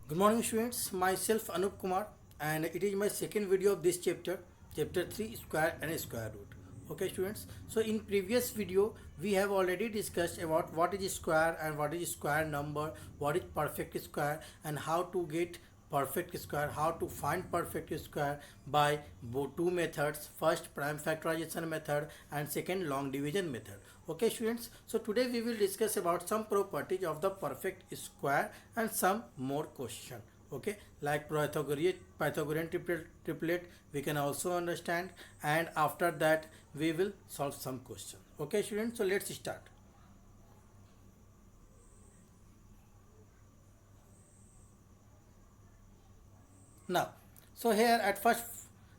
Good morning students, myself Anup Kumar and it is my second video of this chapter, chapter 3 square and square root. Okay students, so in previous video we have already discussed about what is square and what is square number, what is perfect square and how to get perfect square, how to find perfect square by two methods, first prime factorization method and second long division method. Okay students, so today we will discuss about some properties of the perfect square and some more question. Okay, like Pythagorean triplet we can also understand, and after that we will solve some question. Okay students, so let's start. Now, so here at first,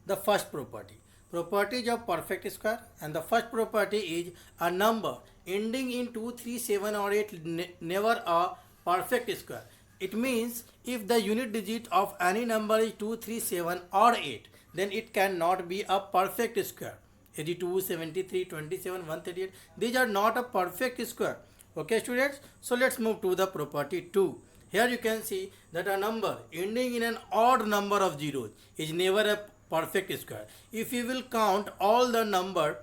the first properties of perfect square, and the first property is a number ending in 2, 3, 7 or 8 never a perfect square. It means if the unit digit of any number is 2, 3, 7 or 8, then it cannot be a perfect square. 82, 73, 27, 138, these are not a perfect square. Okay students, so let's move to the property 2. Here you can see that a number ending in an odd number of zeros is never a perfect square. If you will count all the number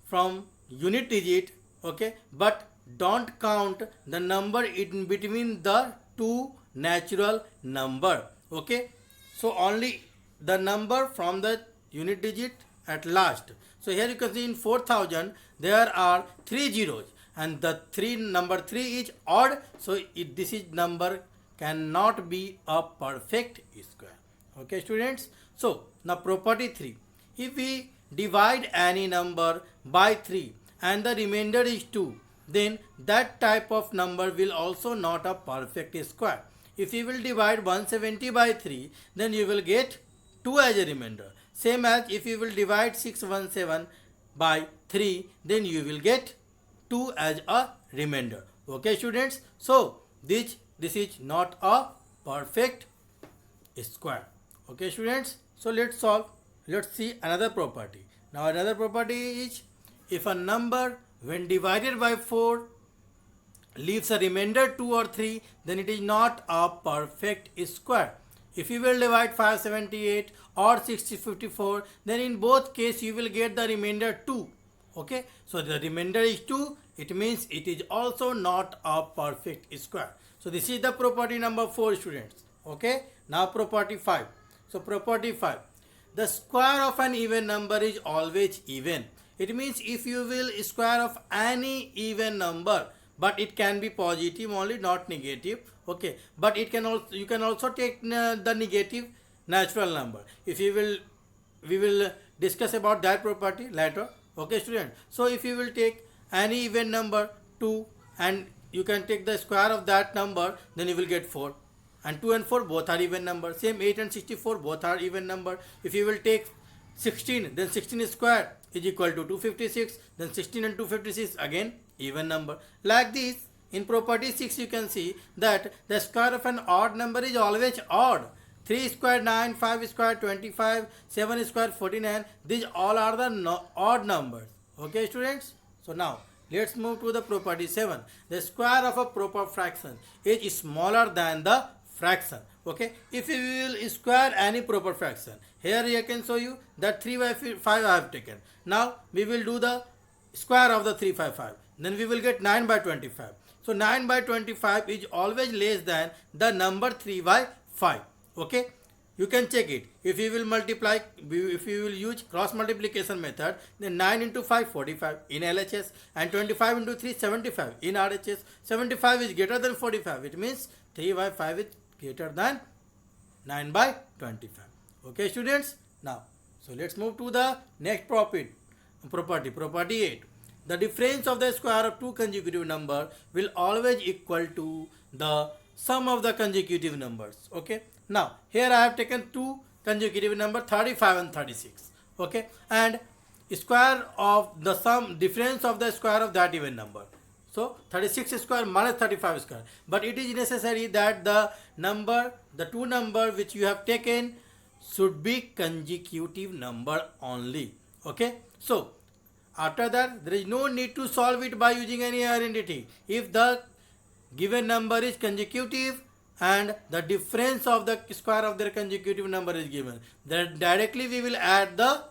from unit digit, okay, but don't count the number in between the two natural number, okay, so only the number from the unit digit at last. So here you can see in 4000 there are three zeros and the number 3 is odd, so this is number cannot be a perfect square. Okay students, so now property 3, if we divide any number by 3 and the remainder is 2, then that type of number will also not a perfect square. If you will divide 170 by 3, then you will get 2 as a remainder. Same as if you will divide 617 by 3, then you will get 2 as a remainder. Okay students, so this is not a perfect square. Okay students, so let's see another property. Now another property is if a number when divided by 4 leaves a remainder 2 or 3, then it is not a perfect square. If you will divide 578 or 654, then in both case you will get the remainder 2. Okay, so the remainder is 2, it means it is also not a perfect square. So this is the property number 4 students. Okay, now property 5. So property 5, the square of an even number is always even. It means if you will square of any even number, but it can be positive only, not negative. Okay, but it can also, you can also take the negative natural number. If you will, we will discuss about that property later. Okay student, so if you will take any even number 2 and you can take the square of that number, then you will get 4, and 2 and 4 both are even number. Same 8 and 64 both are even number. If you will take 16, then 16 square is equal to 256, then 16 and 256 again even number. Like this, in property 6 you can see that the square of an odd number is always odd. 3 square 9, 5 square 25, 7 square 49, these all are the odd numbers. Okay students, so now let's move to the property 7. The square of a proper fraction is smaller than the fraction. Okay, if you will square any proper fraction, here I can show you that 3 by 5 I have taken. Now we will do the square of the 355, then we will get 9 by 25. So 9 by 25 is always less than the number 3 by 5. Okay, you can check it. If you will multiply, if you will use cross multiplication method, then 9 into 5 45 in LHS and 25 into 3 75 in RHS. 75 is greater than 45, it means 3 by 5 is greater than 9 by 25. Okay students, now so let's move to the next property 8. The difference of the square of two consecutive numbers will always equal to the sum of the consecutive numbers. Okay, now here I have taken two consecutive number 35 and 36. Okay, and square of the sum difference of the square of that even number. So 36 square minus 35 square, but it is necessary that the two number which you have taken should be consecutive number only. Okay, so after that there is no need to solve it by using any identity. If the given number is consecutive and the difference of the square of their consecutive number is given. Then directly we will add the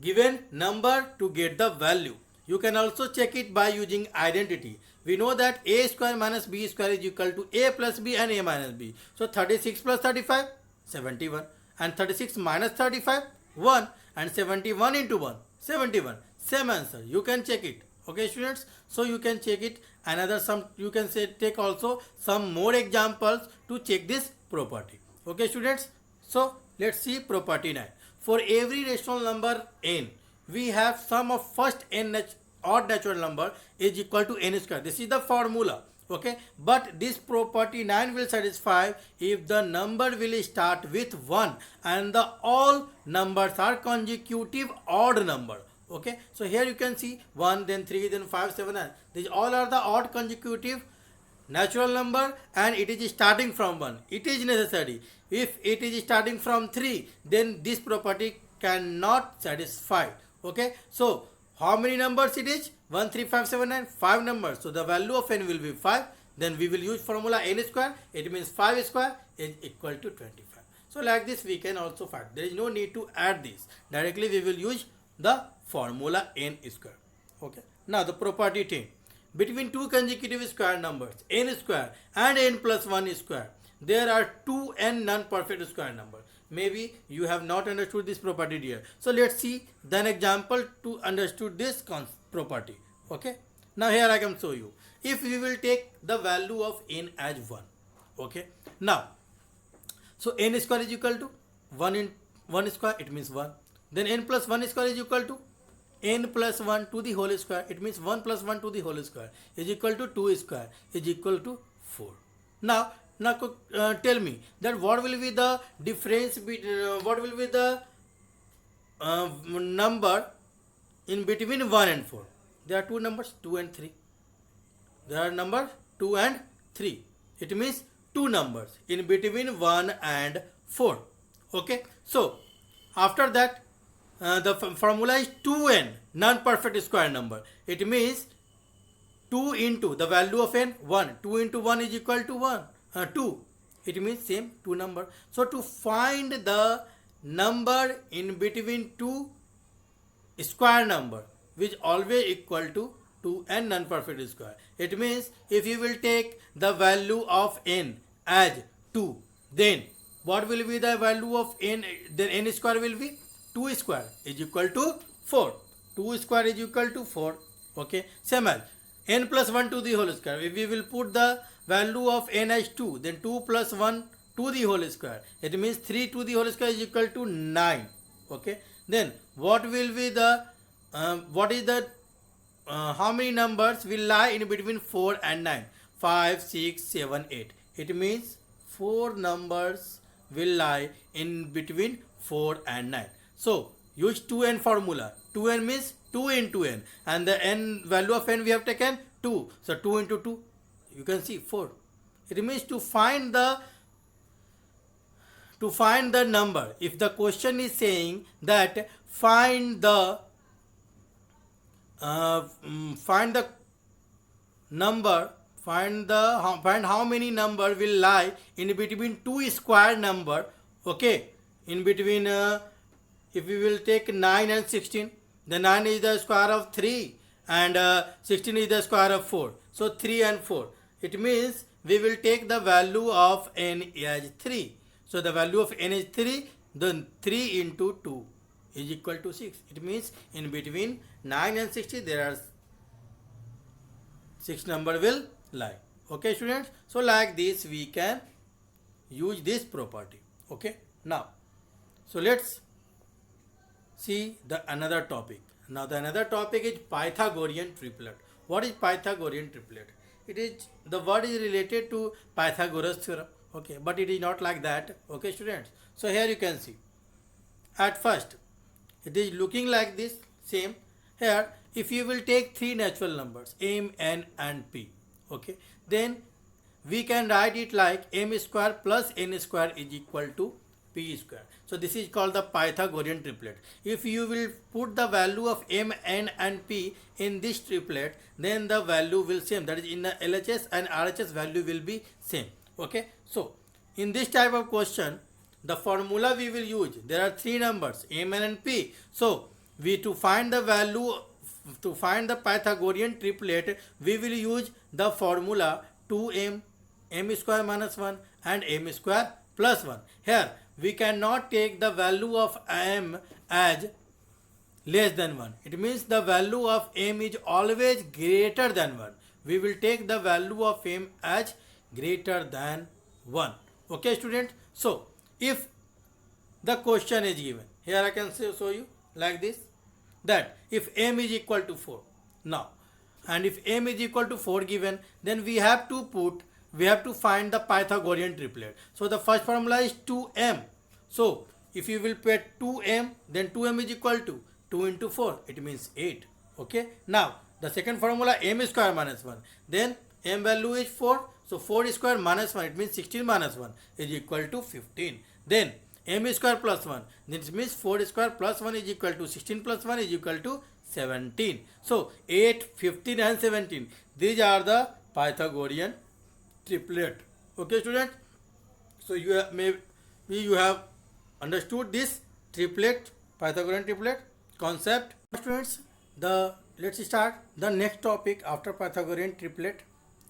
given number to get the value. You can also check it by using identity. We know that a square minus b square is equal to a plus b and a minus b. So 36 plus 35, 71. And 36 minus 35, 1. And 71 into 1, 71. Same answer. You can check it. Okay, students. So you can check it. Another some you can say take also some more examples to check this property. Okay, students. So let's see property 9. For every rational number n, we have sum of first n odd natural number is equal to n square. This is the formula. Okay, but this property 9 will satisfy if the number will start with 1 and the all numbers are consecutive odd number. Okay, so here you can see 1, then 3, then 5, 7, 9. These all are the odd consecutive natural number and it is starting from 1. It is necessary. If it is starting from 3, then this property cannot satisfy. Okay, so how many numbers it is? 1, 3, 5, 7, 9, 5 numbers. So the value of n will be 5. Then we will use formula n square. It means 5 square is equal to 25. So like this we can also find. There is no need to add this. Directly we will use the formula n square. Okay. Now the property 10. Between two consecutive square numbers n square and n plus 1 square, there are two n non-perfect square numbers. Maybe you have not understood this property here. So let's see an example to understood this property. Okay. Now here I can show you. If we will take the value of n as 1. Okay. Now, so n square is equal to 1 in 1 square, it means 1. Then n plus 1 square is equal to n plus 1 to the whole square. It means 1 plus 1 to the whole square is equal to 2 square is equal to 4. Now tell me that what will be the difference between what will be the number in between 1 and 4. There are two numbers 2 and 3. There are numbers 2 and 3. It means two numbers in between 1 and 4. Okay. So after that the formula is 2n non-perfect square number. It means 2 into the value of n 1. 2 into 1 is equal to 1. 2. It means same two number. So to find the number in between two square number which always equal to 2n non-perfect square. It means if you will take the value of n as 2, then what will be the value of n? Then n square will be 2 square is equal to 4. 2 square is equal to 4. Okay. Same as n plus 1 to the whole square. If we will put the value of n as 2, then 2 plus 1 to the whole square. It means 3 to the whole square is equal to 9. Okay. Then what will be the how many numbers will lie in between 4 and 9? 5, 6, 7, 8. It means 4 numbers will lie in between 4 and 9. So use 2n formula. 2n means 2 into n, and the n value of n we have taken 2. So 2 into 2, you can see 4. It means to find the number. If the question is saying that find how many number will lie in between two square number. Okay, in between if we will take 9 and 16, the 9 is the square of 3 and 16 is the square of 4. So 3 and 4. It means we will take the value of n as 3. So the value of n is 3, then 3 into 2 is equal to 6. It means in between 9 and 16 there are 6 number will lie. Okay, students. So like this we can use this property. Okay. Now, so let's see the another topic. Now the another topic is Pythagorean triplet. What is Pythagorean triplet? It is the word is related to Pythagoras theorem. Okay, but it is not like that. Okay, students. So here you can see. At first, it is looking like this. Same. Here, if you will take three natural numbers m, n, and p. Okay, then we can write it like m square plus n square is equal to p square. So this is called the Pythagorean triplet. If you will put the value of m, n and p in this triplet, then the value will same. That is, in the LHS and RHS value will be same. Okay. So in this type of question, the formula we will use, there are three numbers m, n and p. So we to find the value, to find the Pythagorean triplet, we will use the formula 2m, m square minus 1 and m square plus 1. Here we cannot take the value of m as less than 1. It means the value of m is always greater than 1. We will take the value of m as greater than 1. Okay, student? So if the question is given, here I can show you like this, that if m is equal to 4 now, and if m is equal to 4 given, then we have to find the Pythagorean triplet. So the first formula is 2m. So if you will put 2m, then 2m is equal to 2 into 4, it means 8. Okay. Now the second formula, m square minus 1, then m value is 4, so 4 square minus 1, it means 16 minus 1 is equal to 15. Then m square plus 1, this means 4 square plus 1 is equal to 16 plus 1 is equal to 17. So 8, 15 and 17, these are the Pythagorean triplet. Okay, student? So you have, maybe you have understood this triplet, Pythagorean triplet concept. Students, let's start the next topic after Pythagorean triplet.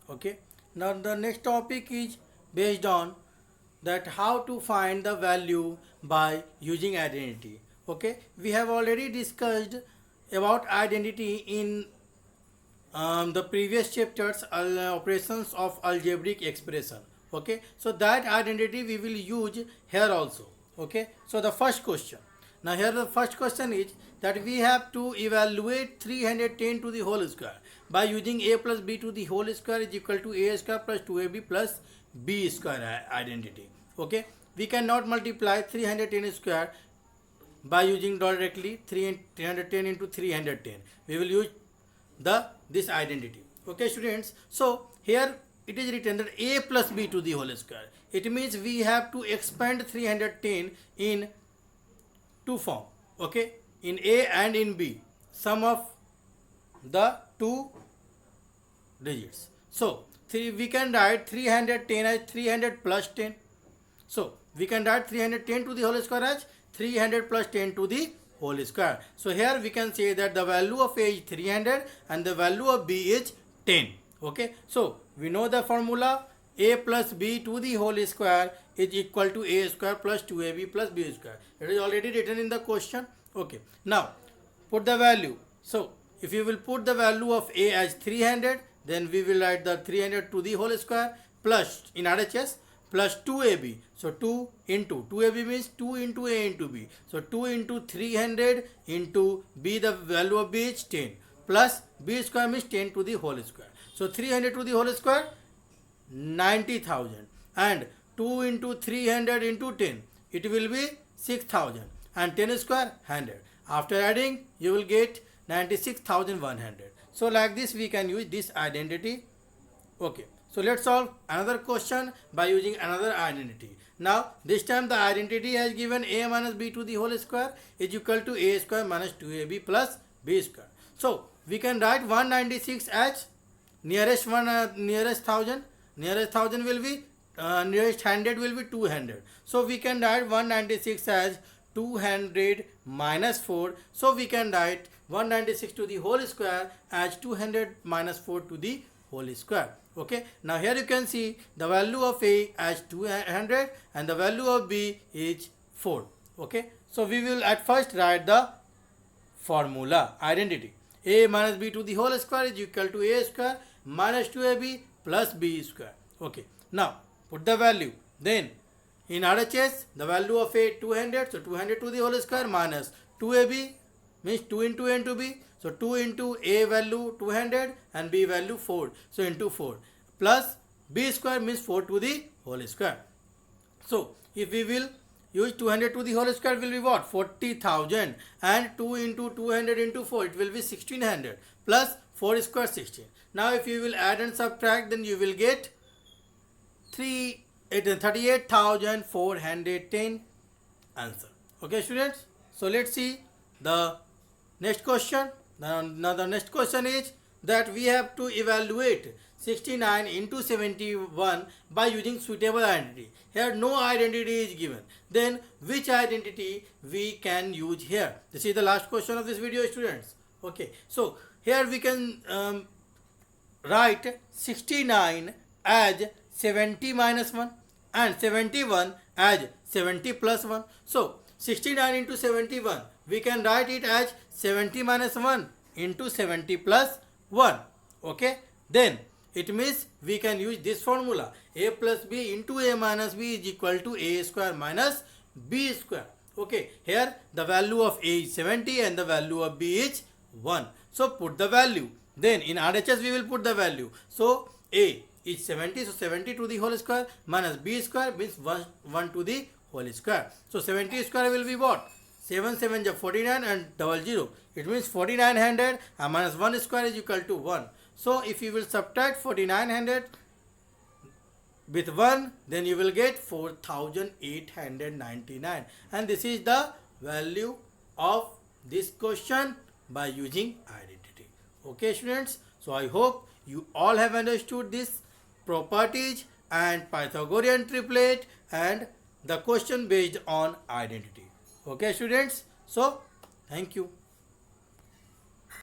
Okay. Now the next topic is based on that how to find the value by using identity. Okay, we have already discussed about identity in the previous chapters, operations of algebraic expression. Okay, so that identity we will use here also. Okay, so the first question, now here the first question is that we have to evaluate 310 to the whole square by using a plus b to the whole square is equal to a square plus 2ab plus b square identity. Okay, we cannot multiply 310 square by using directly 310 into 310. We will use this identity. Okay, students. So here it is written that a plus b to the whole square. It means we have to expand 310 in two form. Okay, in a and in b, sum of the two digits. So we can write 310 as 300 plus 10. So we can write 310 to the whole square as 300 plus 10 to the whole square. So here we can say that the value of a is 300 and the value of b is 10. Okay. So we know the formula, a plus b to the whole square is equal to a square plus 2ab plus b square. It is already written in the question. Okay. Now put the value. So if you will put the value of a as 300, then we will write the 300 to the whole square plus in RHS plus 2ab. So 2 into 2ab means 2 into a into b. So 2 into 300 into b, the value of b is 10 plus b square means 10 to the whole square. So 300 to the whole square 90,000 and 2 into 300 into 10, it will be 6,000 and 10 square 100. After adding you will get 96,100. So like this we can use this identity. Okay. So let's solve another question by using another identity. Now this time the identity has given a minus b to the whole square is equal to a square minus 2ab plus b square. So we can write 196 as nearest 1000. Nearest 1000 will be nearest 100 will be 200. So we can write 196 as 200 minus 4. So we can write 196 to the whole square as 200 minus 4 to the whole square. Okay. Now here you can see the value of a as 200 and the value of b is 4. Okay. So we will at first write the formula identity. A minus b to the whole square is equal to a square minus 2ab plus b square. Okay. Now put the value. Then in RHS the value of a 200. So 200 to the whole square minus 2ab means 2 into a into b. So 2 into a value 200 and b value 4. So into 4 plus b square means 4 to the whole square. So if we will use 200 to the whole square will be what? 40,000 and 2 into 200 into 4 it will be 1600 plus 4 square 16. Now if you will add and subtract then you will get 38,410 answer. Okay, students. So let's see the next question. Now the next question is that we have to evaluate 69 into 71 by using suitable identity. Here no identity is given. Then which identity we can use here? This is the last question of this video, students. Okay. So here we can write 69 as 70 minus 1 and 71 as 70 plus 1. So 69 into 71, we can write it as 70 minus 1 into 70 plus 1. Okay, then it means we can use this formula: a plus b into a minus b is equal to a square minus b square. Okay, here the value of a is 70 and the value of b is 1. So put the value. Then in RHS we will put the value. So a is 70, so 70 to the whole square minus b square means 1 to the whole square. So 70 square will be what? 7 7 is 49 and 00. It means 4900 and minus 1 square is equal to 1. So if you will subtract 4900 with 1, then you will get 4899, and this is the value of this question by using identity. Okay, students, so I hope you all have understood this properties and Pythagorean triplet and the question based on identity. Okay, students, so thank you.